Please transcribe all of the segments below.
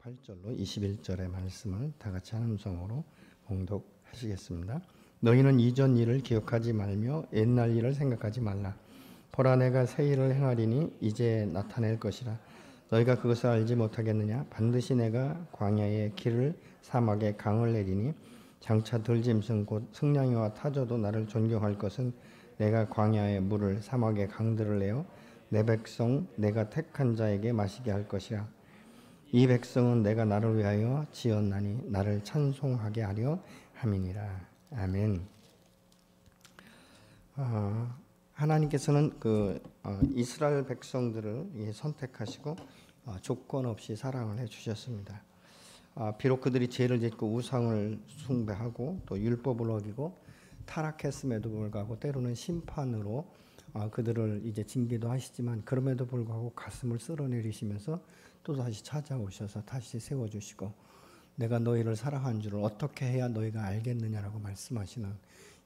18절로 21절의 말씀을 다 같이 한 음성으로 봉독하시겠습니다. 너희는 이전 일을 기억하지 말며 옛날 일을 생각하지 말라. 보라, 내가 새 일을 행하리니 이제 나타낼 것이라. 너희가 그것을 알지 못하겠느냐? 반드시 내가 광야에 길을, 사막에 강을 내리니 장차 들짐승 곧 승냥이와 타조도 나를 존경할 것은 내가 광야에 물을, 사막에 강들을 내어 내 백성 내가 택한 자에게 마시게 할 것이라. 이 백성은 내가 나를 위하여 지었나니 나를 찬송하게 하려 함이니라. 아멘. 하나님께서는 이스라엘 백성들을 선택하시고 조건 없이 사랑을 해주셨습니다. 비록 그들이 죄를 짓고 우상을 숭배하고 또 율법을 어기고 타락했음에도 불구하고 때로는 심판으로 그들을 이제 징계도 하시지만, 그럼에도 불구하고 가슴을 쓸어내리시면서 또 다시 찾아오셔서 다시 세워주시고, 내가 너희를 사랑한 줄을 어떻게 해야 너희가 알겠느냐라고 말씀하시는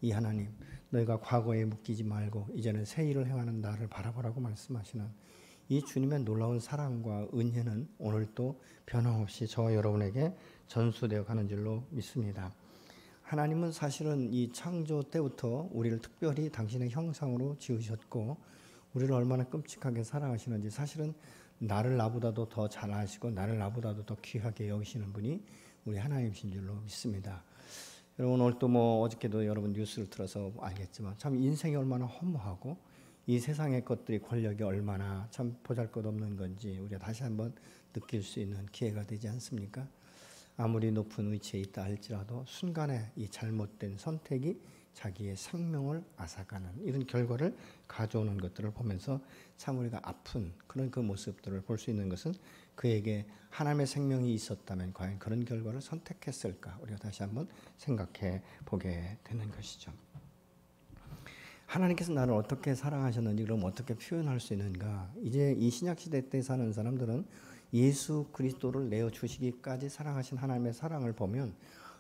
이 하나님, 너희가 과거에 묶이지 말고 이제는 새 일을 행하는 나를 바라보라고 말씀하시는 이 주님의 놀라운 사랑과 은혜는 오늘도 변함없이 저와 여러분에게 전수되어 가는 줄로 믿습니다. 하나님은 사실은 이 창조 때부터 우리를 특별히 당신의 형상으로 지으셨고, 우리를 얼마나 끔찍하게 사랑하시는지 사실은 나를 나보다도 더 잘 아시고 나를 나보다도 더 귀하게 여기시는 분이 우리 하나님이신 줄로 믿습니다. 여러분, 오늘 또 어저께도 여러분 뉴스를 들어서 알겠지만 참 인생이 얼마나 허무하고 이 세상의 것들이, 권력이 얼마나 참 보잘것없는 건지 우리가 다시 한번 느낄 수 있는 기회가 되지 않습니까? 아무리 높은 위치에 있다 할지라도 순간에 이 잘못된 선택이 자기의 생명을 앗아가는 이런 결과를 가져오는 것들을 보면서 참 우리가 아픈 그런 그 모습들을 볼 수 있는 것은, 그에게 하나님의 생명이 있었다면 과연 그런 결과를 선택했을까, 우리가 다시 한번 생각해 보게 되는 것이죠. 하나님께서 나를 어떻게 사랑하셨는지 그럼 어떻게 표현할 수 있는가? 이제 이 신약시대 때 사는 사람들은 예수 그리스도를 내어주시기까지 사랑하신 하나님의 사랑을 보면,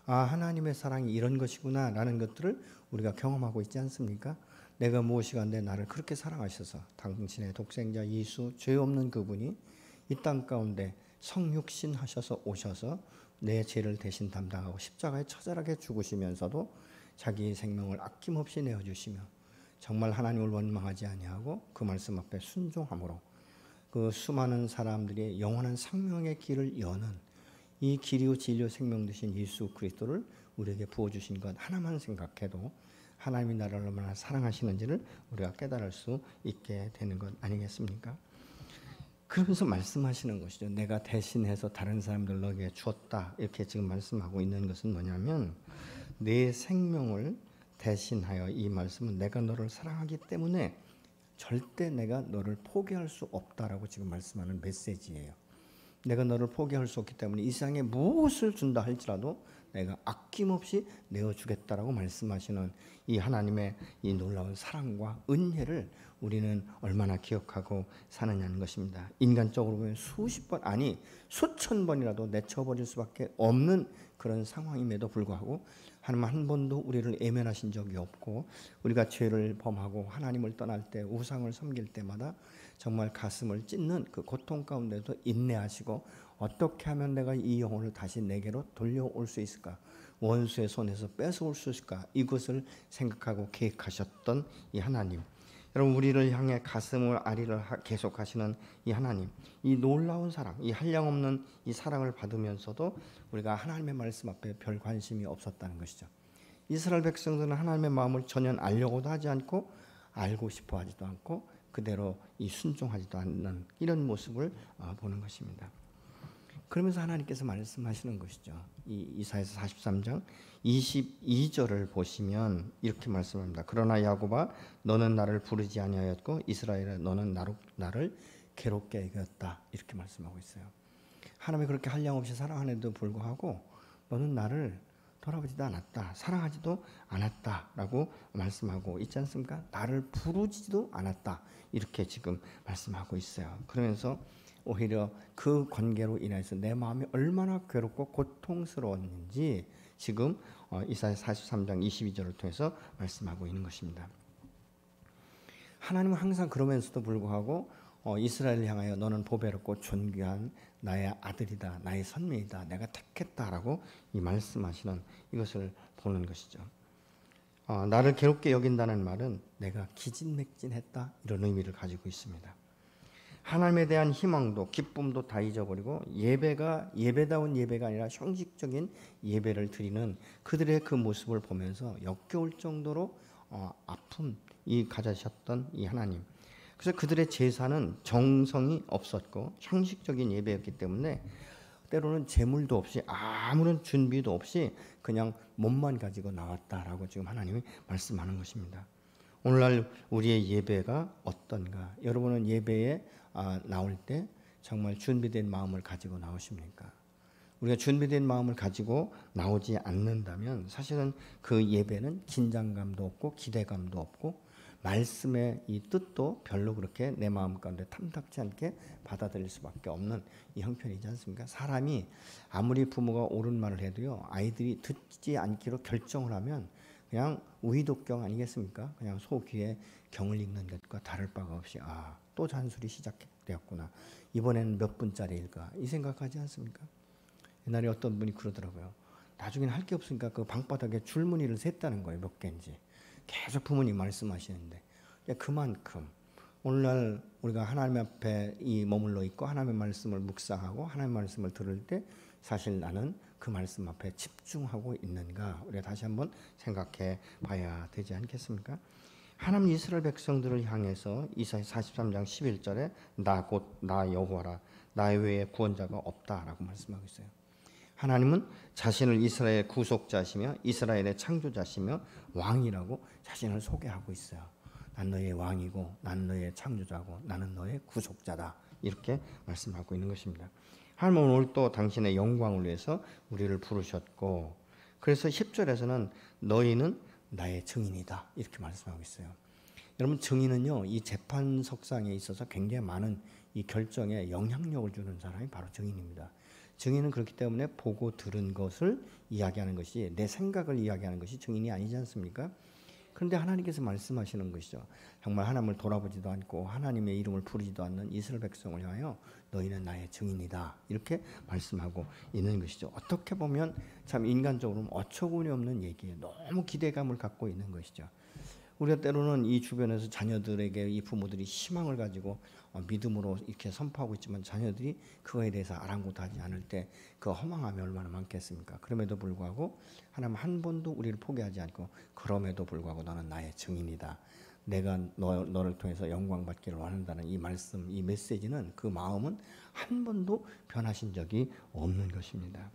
하나님의 사랑이 이런 것이구나 라는 것들을 우리가 경험하고 있지 않습니까? 내가 무엇이간데 나를 그렇게 사랑하셔서 당신의 독생자 예수, 죄 없는 그분이 이 땅 가운데 성육신 하셔서 오셔서 내 죄를 대신 담당하고 십자가에 처절하게 죽으시면서도 자기의 생명을 아낌없이 내어주시며 정말 하나님을 원망하지 아니하고 그 말씀 앞에 순종함으로 그 수많은 사람들이 영원한 생명의 길을 여는 이 길이요 진리요 생명 되신 예수 그리스도를 우리에게 부어주신 것 하나만 생각해도 하나님이 나를 얼마나 사랑하시는지를 우리가 깨달을 수 있게 되는 것 아니겠습니까? 그러면서 말씀하시는 것이죠. 내가 대신해서 다른 사람들 너에게 주었다, 이렇게 지금 말씀하고 있는 것은 뭐냐면, 내 생명을 대신하여, 이 말씀은 내가 너를 사랑하기 때문에 절대 내가 너를 포기할 수 없다라고 지금 말씀하는 메시지예요. 내가 너를 포기할 수 없기 때문에 이 세상에 무엇을 준다 할지라도 내가 아낌없이 내어주겠다라고 말씀하시는 이 하나님의 이 놀라운 사랑과 은혜를 우리는 얼마나 기억하고 사느냐는 것입니다. 인간적으로 보면 수십 번, 아니 수천 번이라도 내쳐버릴 수밖에 없는 그런 상황임에도 불구하고 하나님 한 번도 우리를 애면하신 적이 없고, 우리가 죄를 범하고 하나님을 떠날 때, 우상을 섬길 때마다 정말 가슴을 찢는 그 고통 가운데도 인내하시고, 어떻게 하면 내가 이 영혼을 다시 내게로 돌려올 수 있을까, 원수의 손에서 뺏어올 수 있을까, 이것을 생각하고 계획하셨던 이 하나님, 여러분, 우리를 향해 가슴을 아리를 계속하시는 이 하나님, 이 놀라운 사랑, 이 한량없는 이 사랑을 받으면서도 우리가 하나님의 말씀 앞에 별 관심이 없었다는 것이죠. 이스라엘 백성들은 하나님의 마음을 전혀 알려고도 하지 않고 알고 싶어 하지도 않고 그대로 이 순종하지도 않는 이런 모습을 보는 것입니다. 그러면서 하나님께서 말씀하시는 것이죠. 이 이사야서 43장 22절을 보시면 이렇게 말씀합니다. 그러나 야곱아, 너는 나를 부르지 아니하였고 이스라엘아, 너는 나를 괴롭게 여겼다, 이렇게 말씀하고 있어요. 하나님이 그렇게 한량없이 사랑하는데도 불구하고 너는 나를 돌아보지도 않았다, 사랑하지도 않았다라고 말씀하고 있지 않습니까? 나를 부르지도 않았다, 이렇게 지금 말씀하고 있어요. 그러면서 오히려 그 관계로 인해서 내 마음이 얼마나 괴롭고 고통스러웠는지 지금 이사야 43장 22절을 통해서 말씀하고 있는 것입니다. 하나님은 항상 그러면서도 불구하고 이스라엘을 향하여 너는 보배롭고 존귀한 나의 아들이다, 나의 선민이다, 내가 택했다라고 이 말씀하시는 이것을 보는 것이죠. 나를 괴롭게 여긴다는 말은 내가 기진맥진했다, 이런 의미를 가지고 있습니다. 하나님에 대한 희망도 기쁨도 다 잊어버리고 예배가 예배다운 예배가 아니라 형식적인 예배를 드리는 그들의 그 모습을 보면서 역겨울 정도로 아픔이 가져셨던 이 하나님. 그래서 그들의 제사는 정성이 없었고 형식적인 예배였기 때문에 때로는 제물도 없이 아무런 준비도 없이 그냥 몸만 가지고 나왔다라고 지금 하나님이 말씀하는 것입니다. 오늘날 우리의 예배가 어떤가? 여러분은 예배에 나올 때 정말 준비된 마음을 가지고 나오십니까? 우리가 준비된 마음을 가지고 나오지 않는다면 사실은 그 예배는 긴장감도 없고 기대감도 없고 말씀의 이 뜻도 별로 그렇게 내 마음 가운데 탐탁지 않게 받아들일 수밖에 없는 이 형편이지 않습니까? 사람이 아무리 부모가 옳은 말을 해도요, 아이들이 듣지 않기로 결정을 하면 그냥 우의독경 아니겠습니까? 그냥 소 귀에 경을 읽는 것과 다를 바가 없이 또 잔소리 시작되었구나. 이번에는 몇 분짜리일까? 이 생각하지 않습니까? 옛날에 어떤 분이 그러더라고요. 나중에는 할 게 없으니까 그 방바닥에 줄무늬를 셌다는 거예요. 몇 개인지. 계속 부모님 말씀하시는데 그만큼 오늘날 우리가 하나님 앞에 머물러 있고 하나님의 말씀을 묵상하고 하나님의 말씀을 들을 때 사실 나는 그 말씀 앞에 집중하고 있는가, 우리가 다시 한번 생각해 봐야 되지 않겠습니까? 하나님 이스라엘 백성들을 향해서 이사야 43장 11절에 나 곧 나 여호와라, 나 외에 구원자가 없다라고 말씀하고 있어요. 하나님은 자신을 이스라엘의 구속자시며 이스라엘의 창조자시며 왕이라고 자신을 소개하고 있어요. 난 너의 왕이고 난 너의 창조자고 나는 너의 구속자다, 이렇게 말씀하고 있는 것입니다. 하나님은 오늘 또 당신의 영광을 위해서 우리를 부르셨고, 그래서 10절에서는 너희는 나의 증인이다, 이렇게 말씀하고 있어요. 여러분, 증인은요, 이 재판석상에 있어서 굉장히 많은 이 결정에 영향력을 주는 사람이 바로 증인입니다. 증인은 그렇기 때문에 보고 들은 것을 이야기하는 것이, 내 생각을 이야기하는 것이 증인이 아니지 않습니까? 그런데 하나님께서 말씀하시는 것이죠. 정말 하나님을 돌아보지도 않고 하나님의 이름을 부르지도 않는 이스라엘 백성을 향하여 너희는 나의 증인이다, 이렇게 말씀하고 있는 것이죠. 어떻게 보면 참 인간적으로는 어처구니 없는 얘기예요. 너무 기대감을 갖고 있는 것이죠. 우리가 때로는 이 주변에서 자녀들에게 이 부모들이 희망을 가지고 믿음으로 이렇게 선포하고 있지만 자녀들이 그거에 대해서 아랑곳하지 않을 때 그 허망함이 얼마나 많겠습니까? 그럼에도 불구하고 하나님 한 번도 우리를 포기하지 않고, 그럼에도 불구하고 너는 나의 증인이다, 내가 너를 통해서 영광 받기를 원한다는 이 말씀, 이 메시지는, 그 마음은 한 번도 변하신 적이 없는 것입니다.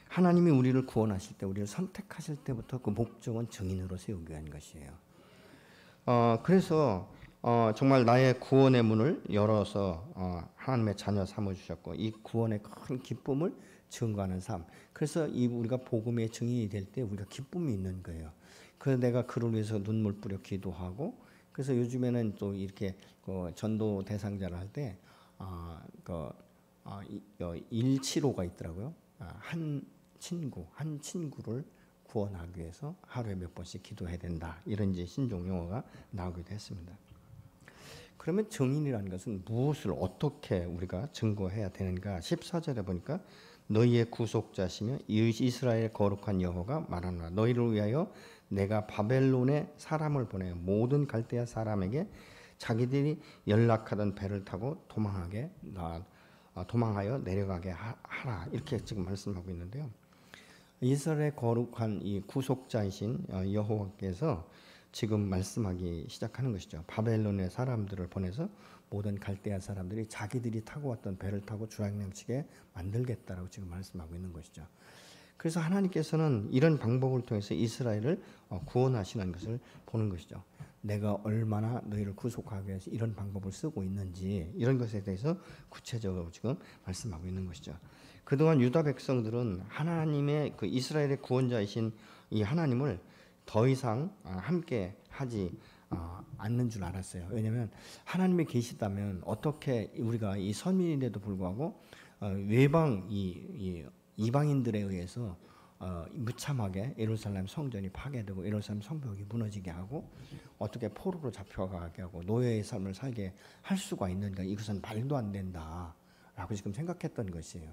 하나님이 우리를 구원하실 때, 우리를 선택하실 때부터 그 목적은 증인으로 세우기 위한 것이에요. 그래서 정말 나의 구원의 문을 열어서 하나님의 자녀 삼아주셨고, 이 구원의 큰 기쁨을 증거하는 삶. 그래서 우리가 복음의 증인이 될 때 우리가 기쁨이 있는 거예요. 그래서 내가 그를 위해서 눈물 뿌려 기도하고, 그래서 요즘에는 또 이렇게 전도 대상자를 할 때 175가 있더라고요. 한 친구를 구원하기 위해서 하루에 몇 번씩 기도해야 된다, 이런 이제 신종 용어가 나오기도 했습니다. 그러면 증인이라는 것은 무엇을 어떻게 우리가 증거해야 되는가? 14절에 보니까 너희의 구속자시며 이스라엘의 거룩한 여호와가 말하노라, 너희를 위하여 내가 바벨론에 사람을 보내 모든 갈대아 사람에게 자기들이 연락하던 배를 타고 도망하여 내려가게 하라, 이렇게 지금 말씀하고 있는데요. 이스라엘의 거룩한 이 구속자이신 여호와께서 지금 말씀하기 시작하는 것이죠. 바벨론의 사람들을 보내서 모든 갈대아 사람들이 자기들이 타고 왔던 배를 타고 주랑양치게 만들겠다라고 지금 말씀하고 있는 것이죠. 그래서 하나님께서는 이런 방법을 통해서 이스라엘을 구원하시는 것을 보는 것이죠. 내가 얼마나 너희를 구속하기 위해서 이런 방법을 쓰고 있는지, 이런 것에 대해서 구체적으로 지금 말씀하고 있는 것이죠. 그동안 유다 백성들은 하나님의 그 이스라엘의 구원자이신 이 하나님을 더 이상 함께 하지 않는 줄 알았어요. 왜냐하면 하나님이 계시다면 어떻게 우리가 이 선민인데도 불구하고 외방 이방인들에 의해서 무참하게 예루살렘 성전이 파괴되고 예루살렘 성벽이 무너지게 하고 어떻게 포로로 잡혀가게 하고 노예의 삶을 살게 할 수가 있는가? 이것은 말도 안 된다라고 지금 생각했던 것이에요.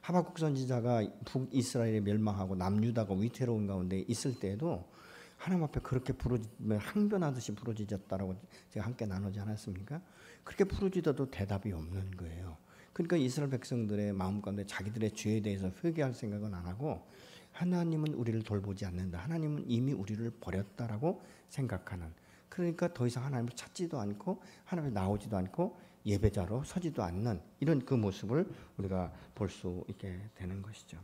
하박국 선지자가 북이스라엘이 멸망하고 남유다가 위태로운 가운데 있을 때에도 하나님 앞에 그렇게 항변하듯이 부르짖었다라고 제가 함께 나누지 않았습니까? 그렇게 부르짖어도 대답이 없는 거예요. 그러니까 이스라엘 백성들의 마음 가운데 자기들의 죄에 대해서 회개할 생각은 안 하고 하나님은 우리를 돌보지 않는다. 하나님은 이미 우리를 버렸다라고 생각하는. 그러니까 더 이상 하나님을 찾지도 않고 하나님을 나오지도 않고 예배자로 서지도 않는 이런 그 모습을 우리가 볼 수 있게 되는 것이죠.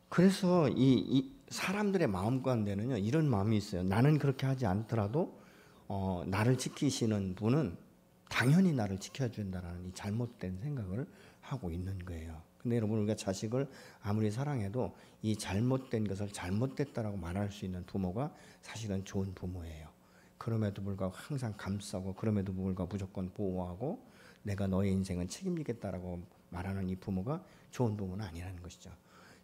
그래서 이 사람들의 마음 가운데는요 이런 마음이 있어요. 나는 그렇게 하지 않더라도 나를 지키시는 분은 당연히 나를 지켜준다라는 이 잘못된 생각을 하고 있는 거예요. 근데 여러분 우리가 자식을 아무리 사랑해도 이 잘못된 것을 잘못됐다라고 말할 수 있는 부모가 사실은 좋은 부모예요. 그럼에도 불구하고 항상 감싸고 그럼에도 불구하고 무조건 보호하고 내가 너의 인생은 책임지겠다라고 말하는 이 부모가 좋은 부모는 아니라는 것이죠.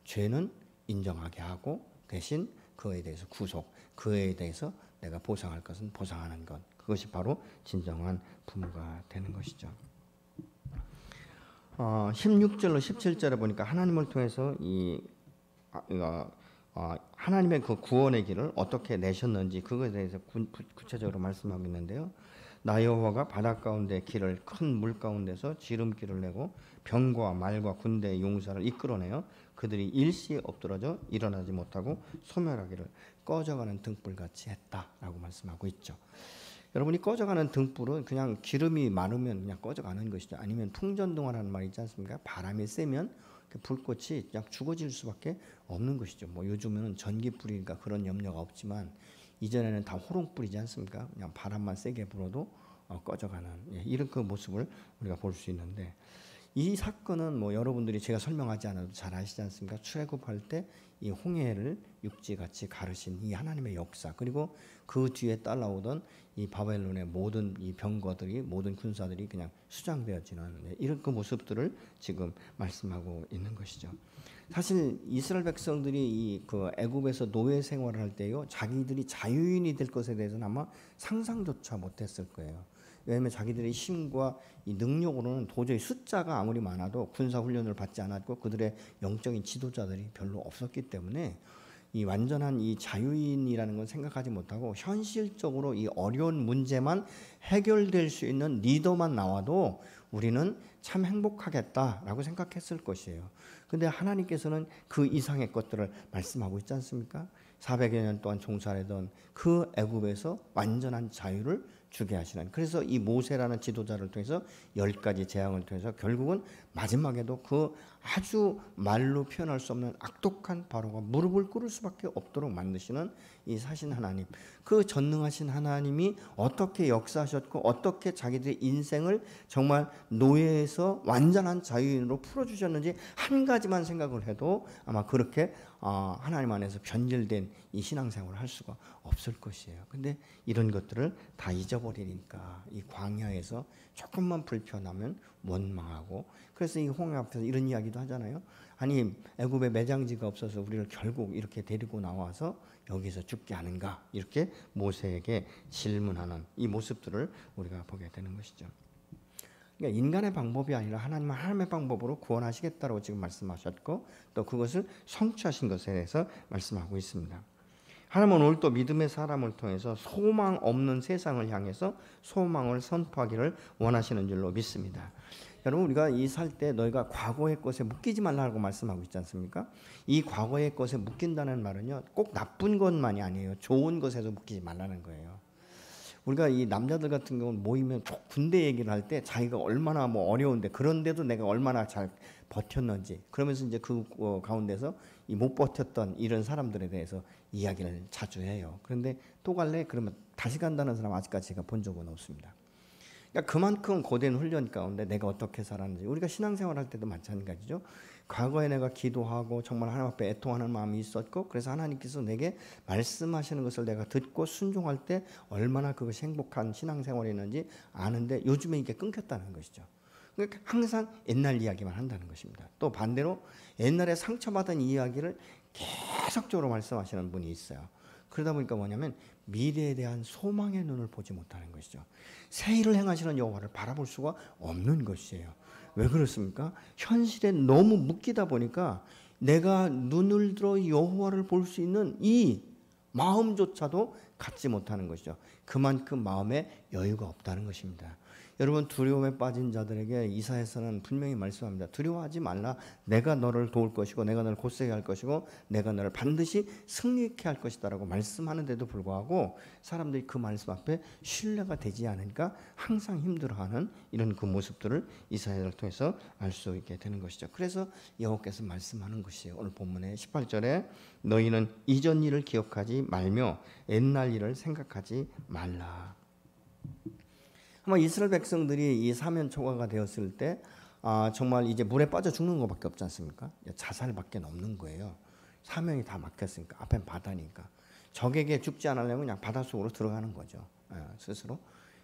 죄는 인정하게 하고 대신 그에 대해서 구속, 그에 대해서 내가 보상할 것은 보상하는 것. 그것이 바로 진정한 부모가 되는 것이죠. 16절로 17절에 보니까 하나님을 통해서 하나님의 그 구원의 길을 어떻게 내셨는지 그것에 대해서 구체적으로 말씀하고 있는데요. 나 여호와가 바다 가운데 길을 큰 물 가운데서 지름길을 내고 병과 말과 군대의 용사를 이끌어내어 그들이 일시에 엎드러져 일어나지 못하고 소멸하기를 꺼져가는 등불같이 했다라고 말씀하고 있죠. 여러분이 꺼져가는 등불은 그냥 기름이 많으면 그냥 꺼져가는 것이죠. 아니면 풍전등화라는 말이 있지 않습니까? 바람이 세면 불꽃이 그냥 죽어질 수밖에 없는 것이죠. 뭐 요즘은 전기불이니까 그런 염려가 없지만 이전에는 다 호롱불이지 않습니까? 그냥 바람만 세게 불어도 꺼져가는 이런 그 모습을 우리가 볼 수 있는데 이 사건은 뭐 여러분들이 제가 설명하지 않아도 잘 아시지 않습니까? 출애굽할 때 이 홍해를 육지같이 가르신 이 하나님의 역사 그리고 그 뒤에 따라오던 이 바벨론의 모든 이 병거들이 모든 군사들이 그냥 수장되어지는 이런 그 모습들을 지금 말씀하고 있는 것이죠. 사실 이스라엘 백성들이 이 그 애굽에서 노예 생활을 할 때요 자기들이 자유인이 될 것에 대해서는 아마 상상조차 못했을 거예요. 왜냐하면 자기들의 힘과 이 능력으로는 도저히 숫자가 아무리 많아도 군사 훈련을 받지 않았고 그들의 영적인 지도자들이 별로 없었기 때문에 이 완전한 이 자유인이라는 건 생각하지 못하고 현실적으로 이 어려운 문제만 해결될 수 있는 리더만 나와도 우리는 참 행복하겠다라고 생각했을 것이에요. 근데 하나님께서는 그 이상의 것들을 말씀하고 있지 않습니까? 400여 년 동안 종살이던 그 애굽에서 완전한 자유를 주게 하시는. 그래서 이 모세라는 지도자를 통해서 10가지 재앙을 통해서 결국은 마지막에도 그 아주 말로 표현할 수 없는 악독한 바로가 무릎을 꿇을 수밖에 없도록 만드시는 이 사신 하나님, 그 전능하신 하나님이 어떻게 역사하셨고 어떻게 자기들의 인생을 정말 노예에서 완전한 자유인으로 풀어주셨는지 한 가지만 생각을 해도 아마 그렇게 하나님 안에서 변질된 이 신앙생활을 할 수가 없을 것이에요. 근데 이런 것들을 다 잊어버리니까 이 광야에서 조금만 불편하면 원망하고, 그래서 이 홍해 앞에서 이런 이야기도 하잖아요. 아니 애굽에 매장지가 없어서 우리를 결국 이렇게 데리고 나와서 여기서 죽게 하는가, 이렇게 모세에게 질문하는 이 모습들을 우리가 보게 되는 것이죠. 그러니까 인간의 방법이 아니라 하나님은 하나님의 방법으로 구원하시겠다고 지금 말씀하셨고 또 그것을 성취하신 것에 대해서 말씀하고 있습니다. 하나님은 오늘 또 믿음의 사람을 통해서 소망 없는 세상을 향해서 소망을 선포하기를 원하시는 줄로 믿습니다. 여러분, 우리가 이 살 때 너희가 과거의 것에 묶이지 말라고 말씀하고 있지 않습니까? 이 과거의 것에 묶인다는 말은요 꼭 나쁜 것만이 아니에요. 좋은 것에도 묶이지 말라는 거예요. 우리가 이 남자들 같은 경우는 모이면 군대 얘기를 할 때 자기가 얼마나 뭐 어려운데 그런데도 내가 얼마나 잘 버텼는지, 그러면서 이제 그 가운데서 이 못 버텼던 이런 사람들에 대해서 이야기를 자주 해요. 그런데 또 갈래? 그러면 다시 간다는 사람 아직까지 제가 본 적은 없습니다. 그러니까 그만큼 고된 훈련 가운데 내가 어떻게 살았는지, 우리가 신앙생활 할 때도 마찬가지죠. 과거에 내가 기도하고 정말 하나님 앞에 애통하는 마음이 있었고, 그래서 하나님께서 내게 말씀하시는 것을 내가 듣고 순종할 때 얼마나 그것이 행복한 신앙생활이었는지 아는데 요즘에 이게 끊겼다는 것이죠. 그러니까 항상 옛날 이야기만 한다는 것입니다. 또 반대로 옛날에 상처받은 이야기를 계속적으로 말씀하시는 분이 있어요. 그러다 보니까 뭐냐면 미래에 대한 소망의 눈을 보지 못하는 것이죠. 새 일을 행하시는 여호와를 바라볼 수가 없는 것이에요. 왜 그렇습니까? 현실에 너무 묶이다 보니까 내가 눈을 들어 여호와를 볼 수 있는 이 마음조차도 갖지 못하는 것이죠. 그만큼 마음에 여유가 없다는 것입니다. 여러분, 두려움에 빠진 자들에게 이사야서는 분명히 말씀합니다. 두려워하지 말라. 내가 너를 도울 것이고 내가 너를 곧세게 할 것이고 내가 너를 반드시 승리케 할 것이다 라고 말씀하는데도 불구하고 사람들이 그 말씀 앞에 신뢰가 되지 않으니까 항상 힘들어하는 이런 그 모습들을 이사야를 통해서 알 수 있게 되는 것이죠. 그래서 여호와께서 말씀하는 것이에요. 오늘 본문의 18절에 너희는 이전 일을 기억하지 말며 옛날 일을 생각하지 말라. 아마 이스라엘 백성들이 이 사면 초과가 되었을 때 정말 이제 물에 빠져 죽는 것밖에 없지 않습니까? 자살밖에 없는 거예요. 사명이 다 막혔으니까 앞엔 바다니까 적에게 죽지 않으려면 그냥 바닷속으로 들어가는 거죠. 스스로.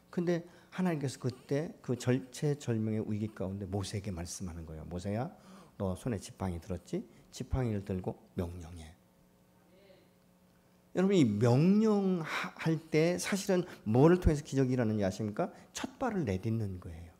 근데 하나님께서 그때 그 절체절명의 위기 가운데 모세에게 말씀하는 거예요. 모세야, 너 손에 지팡이 들었지? 지팡이를 들고 명령해. 여러분, 이 명령할 때 사실은 뭐를 통해서 기적이 일어나는지 아십니까? 첫 발을 내딛는 거예요.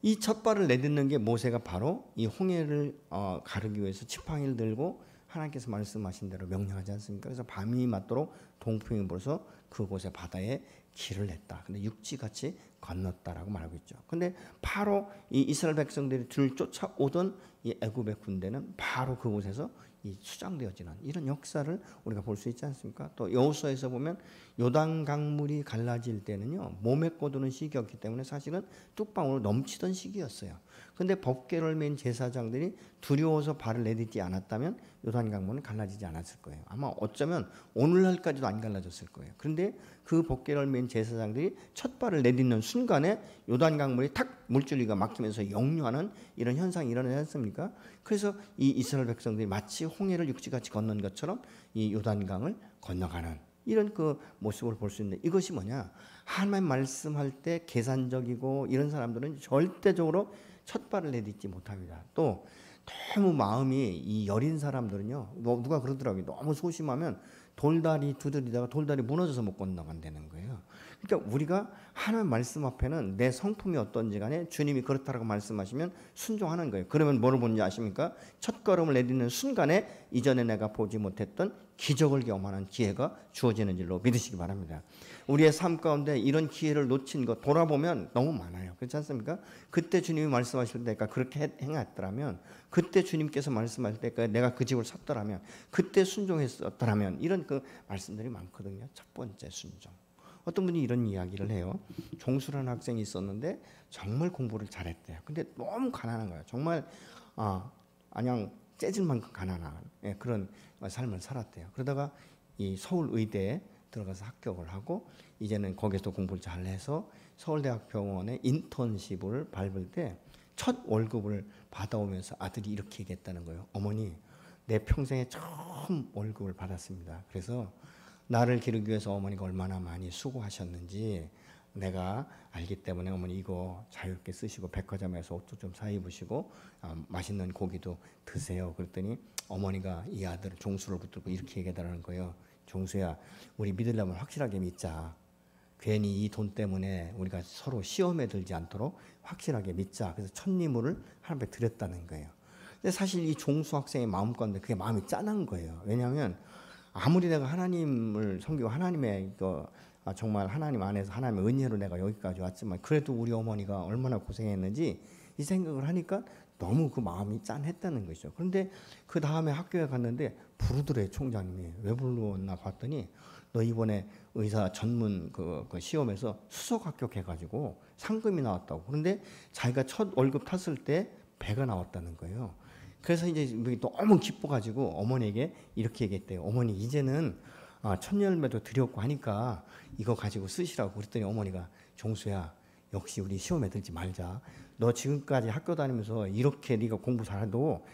이 첫 발을 내딛는 게 모세가 바로 이 홍해를 가르기 위해서 지팡이를 들고 하나님께서 말씀하신 대로 명령하지 않습니까? 그래서 밤이 맞도록 동풍이 불어서 그곳에 바다에 길을 냈다. 근데 육지같이 건넜다라고 말하고 있죠. 근데 바로 이 이스라엘 백성들이 쫓아오던 이 애굽의 군대는 바로 그곳에서 이 수장되어지는 이런 역사를 우리가 볼 수 있지 않습니까? 또 여호수아에서 보면 요단 강물이 갈라질 때는요 몸에 꼬드는 시기였기 때문에 사실은 뚝방으로 넘치던 시기였어요. 근데 법궤를 맨 제사장들이 두려워서 발을 내딛지 않았다면 요단 강물은 갈라지지 않았을 거예요. 아마 어쩌면 오늘날까지도 안 갈라졌을 거예요. 그런데 그 법궤를 맨 제사장들이 첫 발을 내딛는 순간에 요단 강물이 탁 물줄기가 막히면서 역류하는 이런 현상이 일어나지 않습니까? 그래서 이 이스라엘 백성들이 마치 홍해를 육지같이 건넌 것처럼 이 요단강을 건너가는 이런 그 모습을 볼 수 있는데 이것이 뭐냐? 하나님 말씀할 때 계산적이고 이런 사람들은 절대적으로 첫 발을 내딛지 못합니다. 또 너무 마음이 이 여린 사람들은요, 누가 그러더라고요. 너무 소심하면 돌다리 두드리다가 돌다리 무너져서 못 건너간다는 거예요. 그러니까 우리가 하나님 말씀 앞에는 내 성품이 어떤지 간에 주님이 그렇다라고 말씀하시면 순종하는 거예요. 그러면 뭐를 보는지 아십니까? 첫 걸음을 내딛는 순간에 이전에 내가 보지 못했던 기적을 경험하는 기회가 주어지는 줄로 믿으시기 바랍니다. 우리의 삶 가운데 이런 기회를 놓친 것 돌아보면 너무 많아요. 그렇지 않습니까? 그때 주님이 말씀하실 때가 그렇게 행했더라면, 그때 주님께서 말씀하실 때가 내가 그 집을 샀더라면, 그때 순종했었더라면, 이런 그 말씀들이 많거든요. 첫 번째 순종. 어떤 분이 이런 이야기를 해요. 종수라는 학생이 있었는데 정말 공부를 잘했대요. 근데 너무 가난한 거예요. 정말 그냥 째질 만큼 가난한 그런 삶을 살았대요. 그러다가 이 서울의대에 들어가서 합격을 하고 이제는 거기서 공부를 잘해서 서울대학병원에 인턴십을 밟을 때 첫 월급을 받아오면서 아들이 이렇게 얘기했다는 거예요. 어머니, 내 평생에 처음 월급을 받았습니다. 그래서 나를 기르기 위해서 어머니가 얼마나 많이 수고하셨는지 내가 알기 때문에 어머니 이거 자유롭게 쓰시고 백화점에서 옷도 좀 사 입으시고 맛있는 고기도 드세요. 그랬더니 어머니가 이 아들을 종수를 붙들고 이렇게 얘기하더라는 거예요. 종수야, 우리 믿으려면 확실하게 믿자. 괜히 이 돈 때문에 우리가 서로 시험에 들지 않도록 확실하게 믿자. 그래서 천리물을 하나님 앞에 드렸다는 거예요. 근데 사실 이 종수 학생의 마음 가운데 그게 마음이 짠한 거예요. 왜냐하면 아무리 내가 하나님을 섬기고 하나님의 정말 하나님 안에서 하나님의 은혜로 내가 여기까지 왔지만 그래도 우리 어머니가 얼마나 고생했는지 이 생각을 하니까 너무 그 마음이 짠했다는 것이죠. 그런데 그 다음에 학교에 갔는데 부르더래요. 총장님이. 왜 불렀나 봤더니 너 이번에 의사 전문 그 시험에서 수석 합격해가지고 상금이 나왔다고. 그런데 자기가 첫 월급 탔을 때 배가 나왔다는 거예요. 그래서 이제 너무 기뻐가지고 어머니에게 이렇게 얘기했대요. 어머니 이제는 천열매도 드렸고 하니까 이거 가지고 쓰시라고. 그랬더니 어머니가 종수야, 역시 우리 시험에 들지 말자. 너 지금까지 학교 다니면서 이렇게 네가 공부 잘해도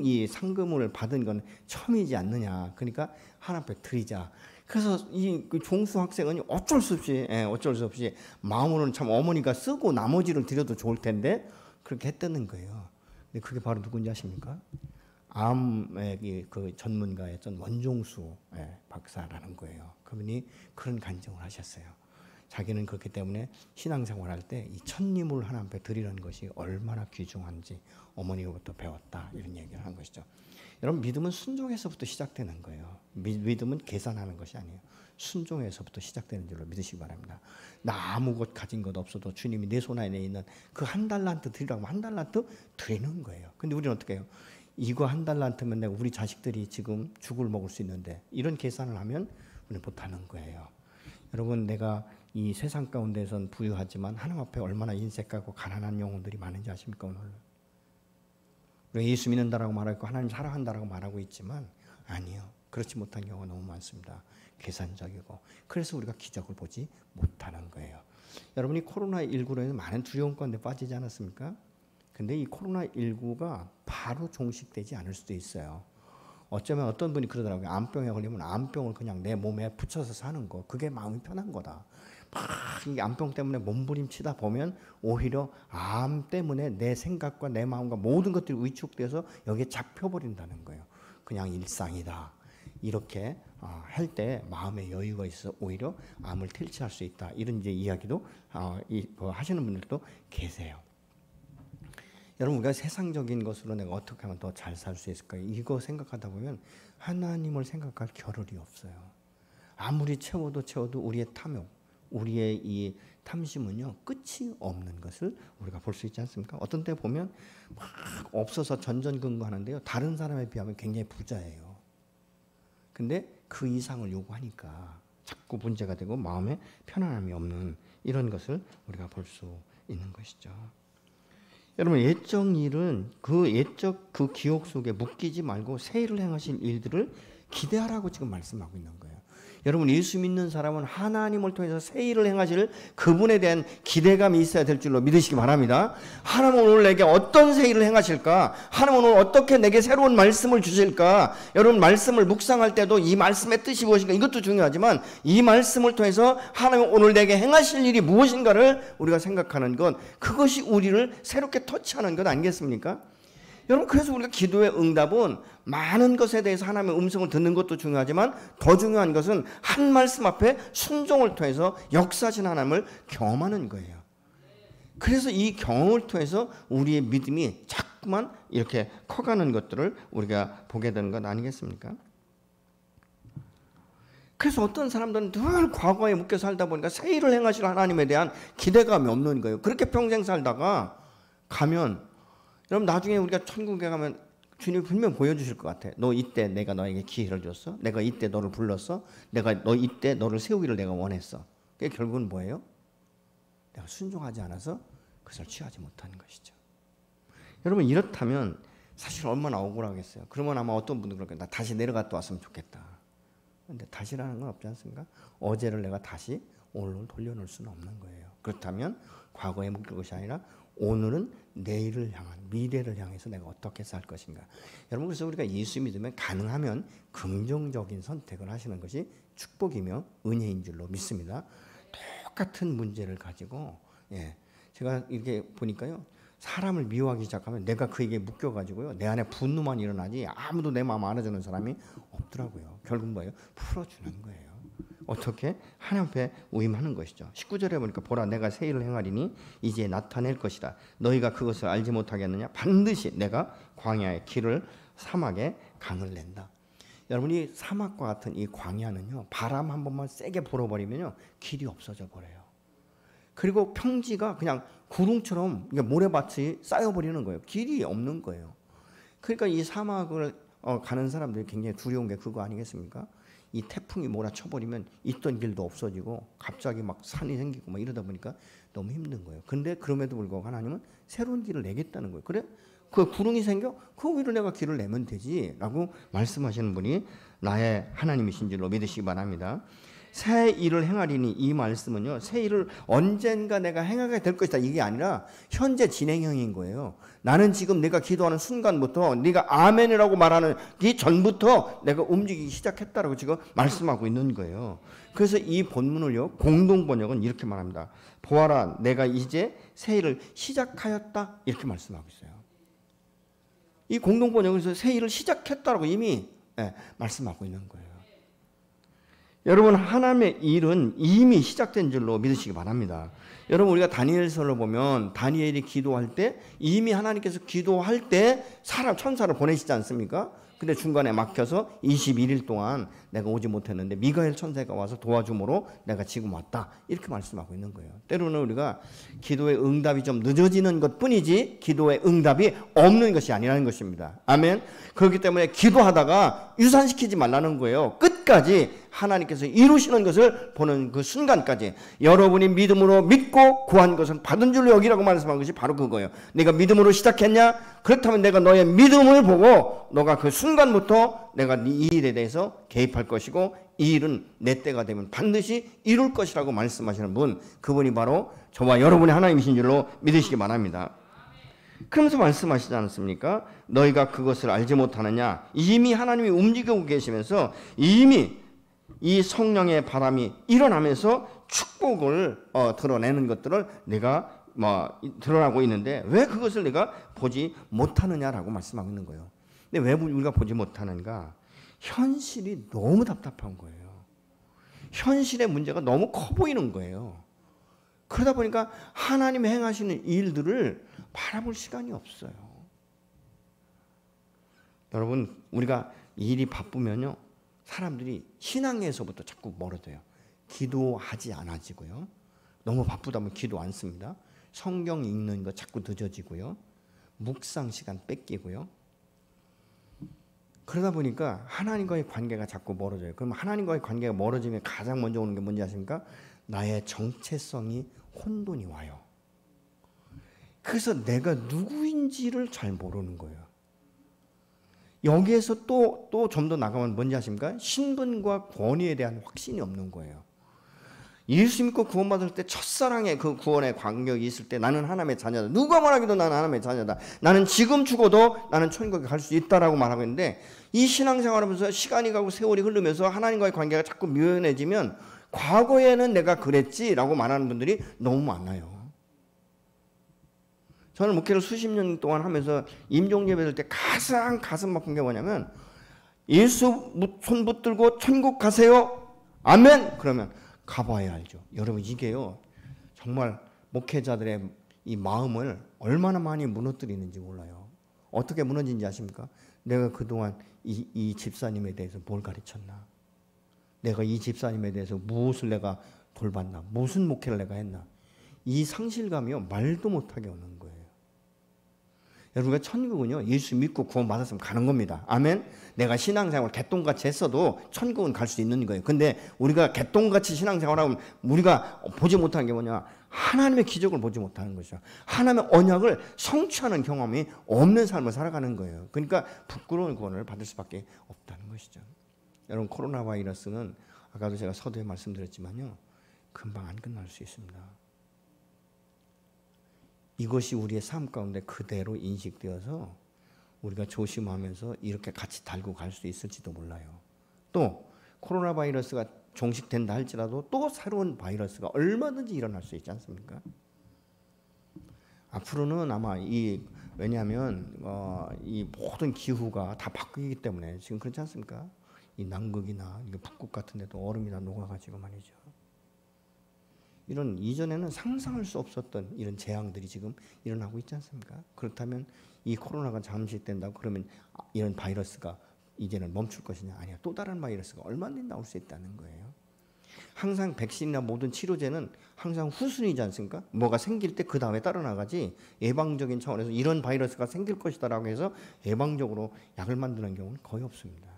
이 상금을 받은 건 처음이지 않느냐. 그러니까 하나님 앞에 드리자. 그래서 이 종수 학생은 어쩔 수 없이 마음으로는 참 어머니가 쓰고 나머지를 드려도 좋을 텐데 그렇게 했다는 거예요. 근데 그게 바로 누군지 아십니까? 암의 그 전문가였던 원종수 박사라는 거예요. 그분이 그런 간증을 하셨어요. 자기는 그렇기 때문에 신앙생활할 때 이 천리물 하나님 앞에 드리는 것이 얼마나 귀중한지 어머니로부터 배웠다, 이런 얘기를 한 것이죠. 여러분, 믿음은 순종에서부터 시작되는 거예요. 믿음은 계산하는 것이 아니에요. 순종에서부터 시작되는 줄로 믿으시기 바랍니다. 나 아무것 가진 것 없어도 주님이 내 손 안에 있는 그 한 달란트 드리라고 한 달란트 드리는 거예요. 근데 우리는 어떻게 해요? 이거 한 달란트면 내가 우리 자식들이 지금 죽을 먹을 수 있는데, 이런 계산을 하면 우리는 못하는 거예요. 여러분, 내가 이 세상 가운데선 부유하지만 하나님 앞에 얼마나 인색하고 가난한 영혼들이 많은지 아십니까? 오늘 우리가 예수 믿는다라고 말하고 하나님 사랑한다라고 말하고 있지만 아니요, 그렇지 못한 경우가 너무 많습니다. 계산적이고. 그래서 우리가 기적을 보지 못하는 거예요. 여러분이 코로나19로 인해서 많은 두려움 가운데 빠지지 않았습니까? 근데 이 코로나19가 바로 종식되지 않을 수도 있어요. 어쩌면 어떤 분이 그러더라고요. 암병에 걸리면 암병을 그냥 내 몸에 붙여서 사는 거, 그게 마음이 편한 거다. 막 이 암병 때문에 몸부림치다 보면 오히려 암 때문에 내 생각과 내 마음과 모든 것들이 위축돼서 여기에 잡혀버린다는 거예요. 그냥 일상이다. 이렇게 할 때 마음의 여유가 있어 오히려 암을 퇴치할 수 있다. 이런 이제 이야기도 하시는 분들도 계세요. 여러분, 우리가 세상적인 것으로 내가 어떻게 하면 더 잘 살 수 있을까요? 이거 생각하다 보면 하나님을 생각할 겨를이 없어요. 아무리 채워도 우리의 탐욕, 우리의 이 탐심은요, 끝이 없는 것을 우리가 볼 수 있지 않습니까? 어떤 때 보면 막 없어서 전전긍긍하는데요, 다른 사람에 비하면 굉장히 부자예요. 근데 그 이상을 요구하니까 자꾸 문제가 되고 마음에 편안함이 없는 이런 것을 우리가 볼 수 있는 것이죠. 여러분, 옛적 일은 그 옛적 그 기억 속에 묶이지 말고 새 일을 행하실 일들을 기대하라고 지금 말씀하고 있는 거예요. 여러분, 예수 믿는 사람은 하나님을 통해서 새 일을 행하실 그분에 대한 기대감이 있어야 될 줄로 믿으시기 바랍니다. 하나님은 오늘 내게 어떤 새 일을 행하실까? 하나님은 오늘 어떻게 내게 새로운 말씀을 주실까? 여러분, 말씀을 묵상할 때도 이 말씀의 뜻이 무엇인가, 이것도 중요하지만 이 말씀을 통해서 하나님은 오늘 내게 행하실 일이 무엇인가를 우리가 생각하는 것, 그것이 우리를 새롭게 터치하는 것 아니겠습니까? 여러분, 그래서 우리가 기도의 응답은 많은 것에 대해서 하나님의 음성을 듣는 것도 중요하지만 더 중요한 것은 한 말씀 앞에 순종을 통해서 역사하신 하나님을 경험하는 거예요. 그래서 이 경험을 통해서 우리의 믿음이 자꾸만 이렇게 커가는 것들을 우리가 보게 되는 것 아니겠습니까? 그래서 어떤 사람들은 늘 과거에 묶여 살다 보니까 새 일을 행하실 하나님에 대한 기대감이 없는 거예요. 그렇게 평생 살다가 가면, 여러분, 나중에 우리가 천국에 가면 주님이 분명 보여주실 것 같아. 너 이때 내가 너에게 기회를 줬어. 내가 이때 너를 불렀어. 내가 너 이때 너를 세우기를 내가 원했어. 그게 결국은 뭐예요? 내가 순종하지 않아서 그것을 취하지 못하는 것이죠. 여러분, 이렇다면 사실 얼마나 억울하겠어요. 그러면 아마 어떤 분들은 그럴 거예요. 나 다시 내려갔다 왔으면 좋겠다. 근데 다시라는 건 없지 않습니까? 어제를 내가 다시 오늘로 돌려놓을 수는 없는 거예요. 그렇다면 과거에 묶일 것이 아니라 오늘은 내일을 향한, 미래를 향해서 내가 어떻게 살 것인가. 여러분, 그래서 우리가 예수 믿으면 가능하면 긍정적인 선택을 하시는 것이 축복이며 은혜인 줄로 믿습니다. 똑같은 문제를 가지고, 제가 이렇게 보니까요, 사람을 미워하기 시작하면 내가 그에게 묶여가지고요, 내 안에 분노만 일어나지 아무도 내 마음 알아주는 사람이 없더라고요. 결국 뭐예요? 풀어주는 거예요. 어떻게? 하나님 앞에 위임하는 것이죠. 19절에 보니까 보라, 내가 새 일을 행하리니 이제 나타낼 것이다. 너희가 그것을 알지 못하겠느냐? 반드시 내가 광야의 길을, 사막에 강을 낸다. 여러분이 사막과 같은 이 광야는요, 바람 한 번만 세게 불어버리면요, 길이 없어져 버려요. 그리고 평지가 그냥 구름처럼 모래밭이 쌓여버리는 거예요. 길이 없는 거예요. 그러니까 이 사막을 가는 사람들이 굉장히 두려운 게 그거 아니겠습니까? 이 태풍이 몰아쳐버리면 있던 길도 없어지고 갑자기 막 산이 생기고 막 이러다 보니까 너무 힘든 거예요. 근데 그럼에도 불구하고 하나님은 새로운 길을 내겠다는 거예요. 그래? 그 구름이 생겨? 그 위로 내가 길을 내면 되지 라고 말씀하시는 분이 나의 하나님이신 줄로 믿으시기 바랍니다. 새 일을 행하리니 이 말씀은요, 새 일을 언젠가 내가 행하게 될 것이다 이게 아니라 현재 진행형인 거예요. 나는 지금 내가 기도하는 순간부터 네가 아멘이라고 말하는 이 전부터 내가 움직이기 시작했다라고 지금 말씀하고 있는 거예요. 그래서 이 본문을요, 공동 번역은 이렇게 말합니다. 보아라, 내가 이제 새 일을 시작하였다 이렇게 말씀하고 있어요. 이 공동 번역에서 새 일을 시작했다라고 이미 말씀하고 있는 거예요. 여러분, 하나님의 일은 이미 시작된 줄로 믿으시기 바랍니다. 여러분, 우리가 다니엘서를 보면 다니엘이 기도할 때 이미 하나님께서 기도할 때 천사를 보내시지 않습니까? 근데 중간에 막혀서 21일 동안 내가 오지 못했는데 미가엘 천사가 와서 도와줌으로 내가 지금 왔다 이렇게 말씀하고 있는 거예요. 때로는 우리가 기도의 응답이 좀 늦어지는 것뿐이지 기도의 응답이 없는 것이 아니라는 것입니다. 아멘. 그렇기 때문에 기도하다가 유산시키지 말라는 거예요. 끝까지 하나님께서 이루시는 것을 보는 그 순간까지 여러분이 믿음으로 믿고 구한 것은 받은 줄로 여기라고 말씀한 것이 바로 그거예요. 내가 믿음으로 시작했냐? 그렇다면 내가 너의 믿음을 보고 너가 그 순간부터 내가 이 일에 대해서 개입할 것이고 이 일은 내 때가 되면 반드시 이룰 것이라고 말씀하시는 분, 그분이 바로 저와 여러분의 하나님이신 줄로 믿으시기 바랍니다. 그러면서 말씀하시지 않습니까? 너희가 그것을 알지 못하느냐? 이미 하나님이 움직이고 계시면서 이미 이 성령의 바람이 일어나면서 축복을 드러내는 것들을 내가 드러나고 있는데 왜 그것을 내가 보지 못하느냐라고 말씀하고 있는 거예요. 근데 왜 우리가 보지 못하는가? 현실이 너무 답답한 거예요. 현실의 문제가 너무 커 보이는 거예요. 그러다 보니까 하나님이 행하시는 일들을 바라볼 시간이 없어요. 여러분, 우리가 일이 바쁘면요, 사람들이 신앙에서부터 자꾸 멀어져요. 기도하지 않아지고요. 너무 바쁘다면 기도 안 씁니다. 성경 읽는 거 자꾸 늦어지고요. 묵상 시간 뺏기고요. 그러다 보니까 하나님과의 관계가 자꾸 멀어져요. 그럼 하나님과의 관계가 멀어지면 가장 먼저 오는 게 뭔지 아십니까? 나의 정체성이 혼돈이 와요. 그래서 내가 누구인지를 잘 모르는 거예요. 여기에서 또 좀 더 나가면 뭔지 아십니까? 신분과 권위에 대한 확신이 없는 거예요. 예수 믿고 구원받을 때 첫사랑의 그 구원의 간격이 있을 때 나는 하나님의 자녀다. 누가 말하기도 나는 하나님의 자녀다. 나는 지금 죽어도 나는 천국에 갈 수 있다라고 말하고 있는데 이 신앙생활하면서 시간이 가고 세월이 흐르면서 하나님과의 관계가 자꾸 묘연해지면 과거에는 내가 그랬지라고 말하는 분들이 너무 많아요. 저는 목회를 수십 년 동안 하면서 임종예배 드릴 때 가장 가슴 아픈 게 뭐냐면 예수 손 붙들고 천국 가세요. 아멘. 그러면 가봐야 알죠. 여러분, 이게요 정말 목회자들의 이 마음을 얼마나 많이 무너뜨리는지 몰라요. 어떻게 무너진지 아십니까? 내가 그동안 이 집사님에 대해서 뭘 가르쳤나? 내가 이 집사님에 대해서 무엇을 내가 돌봤나? 무슨 목회를 내가 했나? 이 상실감이요 말도 못하게 오는 거예요. 여러분, 천국은요 예수 믿고 구원받았으면 가는 겁니다. 아멘. 내가 신앙생활 개똥같이 했어도 천국은 갈 수 있는 거예요. 근데 우리가 개똥같이 신앙생활하면 우리가 보지 못하는 게 뭐냐? 하나님의 기적을 보지 못하는 것이죠. 하나님의 언약을 성취하는 경험이 없는 삶을 살아가는 거예요. 그러니까 부끄러운 구원을 받을 수밖에 없다는 것이죠. 여러분, 코로나 바이러스는 아까도 제가 서두에 말씀드렸지만요 금방 안 끝날 수 있습니다. 이것이 우리의 삶 가운데 그대로 인식되어서 우리가 조심하면서 이렇게 같이 달고 갈 수 있을지도 몰라요. 또 코로나 바이러스가 종식된다 할지라도 또 새로운 바이러스가 얼마든지 일어날 수 있지 않습니까? 앞으로는 아마 왜냐하면 이 모든 기후가 다 바뀌기 때문에 지금 그렇지 않습니까? 이 남극이나 북극 같은 데도 얼음이 다 녹아가지고 말이죠. 이런 이전에는 상상할 수 없었던 이런 재앙들이 지금 일어나고 있지 않습니까? 그렇다면 이 코로나가 잠식된다고 그러면 이런 바이러스가 이제는 멈출 것이냐? 아니야. 또 다른 바이러스가 얼마든지 나올 수 있다는 거예요. 항상 백신이나 모든 치료제는 항상 후순위지 않습니까? 뭐가 생길 때 그 다음에 따라 나가지 예방적인 차원에서 이런 바이러스가 생길 것이다라고 해서 예방적으로 약을 만드는 경우는 거의 없습니다.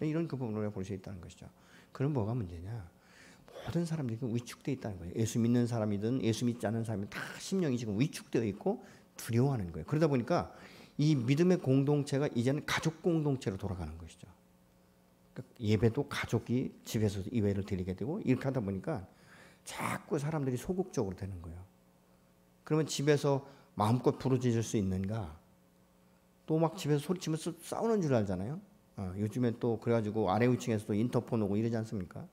이런 그 부분을 볼 수 있다는 것이죠. 그럼 뭐가 문제냐? 모든 사람들이 위축되어 있다는 거예요. 예수 믿는 사람이든 예수 믿지 않는 사람이든 다 심령이 지금 위축되어 있고 두려워하는 거예요. 그러다 보니까 이 믿음의 공동체가 이제는 가족 공동체로 돌아가는 것이죠. 예배도 가족이 집에서 예배를 드리게 되고 이렇게 하다 보니까 자꾸 사람들이 소극적으로 되는 거예요. 그러면 집에서 마음껏 부르짖을 수 있는가? 또 막 집에서 소리치면서 싸우는 줄 알잖아요. 요즘에 또 그래가지고 아래 위층에서 또 인터폰 오고 이러지 않습니까?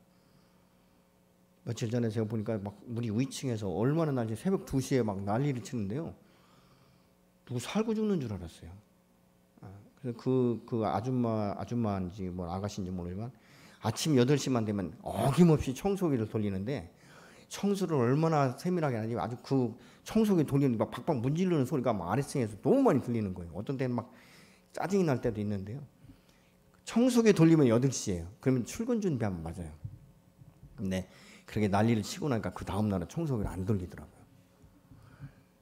며칠 전에 제가 보니까 막 우리 위층에서 얼마나 날지 새벽 2시에 막 난리를 치는데요. 누구 살고 죽는 줄 알았어요. 그래서 그 아줌마인지 뭐 아가씨인지 모르지만 아침 8시만 되면 어김없이 청소기를 돌리는데 청소를 얼마나 세밀하게 하는지 아주 그 청소기 돌리는 막 박박 문지르는 소리가 막 아래층에서 너무 많이 들리는 거예요. 어떤 때는 막 짜증이 날 때도 있는데요. 청소기 돌리면 8시예요. 그러면 출근 준비하면 맞아요. 근데 그렇게 난리를 치고 나니까 그 다음 날은 청소기를 안 돌리더라고요.